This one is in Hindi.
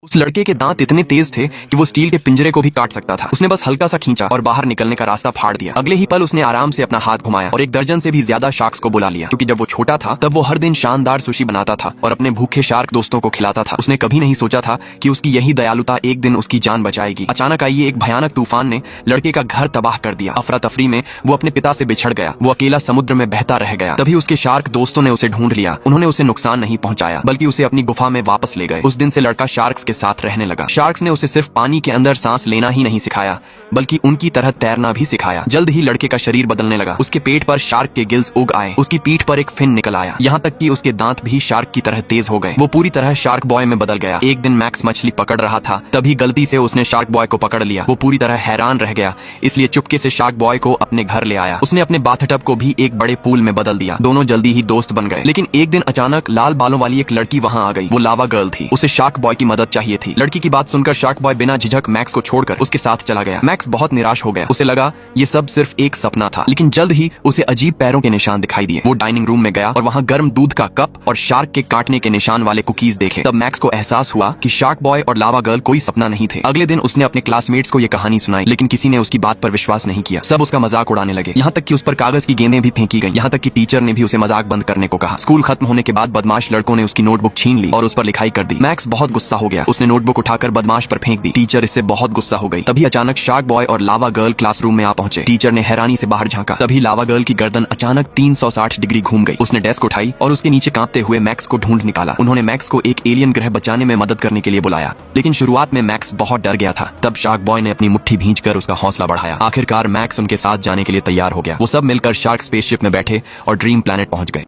उस लड़के के दांत इतने तेज थे कि वो स्टील के पिंजरे को भी काट सकता था। उसने बस हल्का सा खींचा और बाहर निकलने का रास्ता फाड़ दिया। अगले ही पल उसने आराम से अपना हाथ घुमाया और एक दर्जन से भी ज्यादा शार्क्स को बुला लिया। क्योंकि जब वो छोटा था तब वो हर दिन शानदार सुशी बनाता था और अपने भूखे शार्क दोस्तों को खिलाता था। उसने कभी नहीं सोचा था कि उसकी यही दयालुता एक दिन उसकी जान बचाएगी। अचानक आई एक भयानक तूफान ने लड़के का घर तबाह कर दिया। अफरा तफरी में वो अपने पिता से बिछड़ गया। वो अकेला समुद्र में बहता रह गया। तभी उसके शार्क दोस्तों ने उसे ढूंढ लिया। उन्होंने उसे नुकसान नहीं पहुंचाया बल्कि उसे अपनी गुफा में वापस ले गए। उस दिन से लड़का शार्क्स के साथ रहने लगा। शार्क्स ने उसे सिर्फ पानी के अंदर सांस लेना ही नहीं सिखाया बल्कि उनकी तरह तैरना भी सिखाया। जल्द ही लड़के का शरीर बदलने लगा। उसके पेट पर शार्क के गिल्स उग आए। उसकी पीठ पर एक फिन निकल आया। यहाँ तक कि उसके दांत भी शार्क की तरह तेज हो गए। वो पूरी तरह शार्क बॉय में बदल गया। एक दिन मैक्स मछली पकड़ रहा था, तभी गलती से उसने शार्क बॉय को पकड़ लिया। वो पूरी तरह हैरान रह गया, इसलिए चुपके से शार्क बॉय को अपने घर ले आया। उसने अपने बाथटब को भी एक बड़े पूल में बदल दिया। दोनों जल्दी ही दोस्त बन गए। लेकिन एक दिन अचानक लाल बालों वाली एक लड़की वहाँ आ गई। वो लावा गर्ल थी। उसे शार्क बॉय की मदद चाहिए थी। लड़की की बात सुनकर शार्क बॉय बिना झिझक मैक्स को छोड़कर उसके साथ चला गया। मैक्स बहुत निराश हो गया। उसे लगा ये सब सिर्फ एक सपना था। लेकिन जल्द ही उसे अजीब पैरों के निशान दिखाई दिए। वो डाइनिंग रूम में गया और वहाँ गर्म दूध का कप और शार्क के काटने के निशान वाले कुकीज देखे। तब मैक्स को एहसास हुआ कि शार्क बॉय और लावा गर्ल कोई सपना नहीं थे। अगले दिन उसने अपने क्लासमेट्स को ये कहानी सुनाई, लेकिन किसी ने उसकी बात पर विश्वास नहीं किया। सब उसका मजाक उड़ाने लगे। यहाँ तक कि उस पर कागज की गेंदें भी फेंकी गई। यहाँ तक कि टीचर ने भी उसे मजाक बंद करने को कहा। स्कूल खत्म होने के बाद बदमाश लड़कों ने उसकी नोटबुक छीन ली और उस पर लिखाई कर दी। मैक्स बहुत गुस्सा हो गया। उसने नोटबुक उठाकर बदमाश पर फेंक दी। टीचर इससे बहुत गुस्सा हो गई। तभी अचानक शार्क बॉय और लावा गर्ल क्लासरूम में आ पहुंचे। टीचर ने हैरानी से बाहर झांका। तभी लावा गर्ल की गर्दन अचानक 360 डिग्री घूम गई। उसने डेस्क उठाई और उसके नीचे कांपते हुए मैक्स को ढूंढ निकाला। उन्होंने मैक्स को एक एलियन ग्रह बचाने में मदद करने के लिए बुलाया। लेकिन शुरुआत में मैक्स बहुत डर गया था। तब शार्क बॉय ने अपनी मुट्ठी भींचकर उसका हौसला बढ़ाया। आखिरकार मैक्स उनके साथ जाने के लिए तैयार हो गया। वो सब मिलकर शार्क स्पेसशिप में बैठे और ड्रीम प्लैनेट पहुंच गए।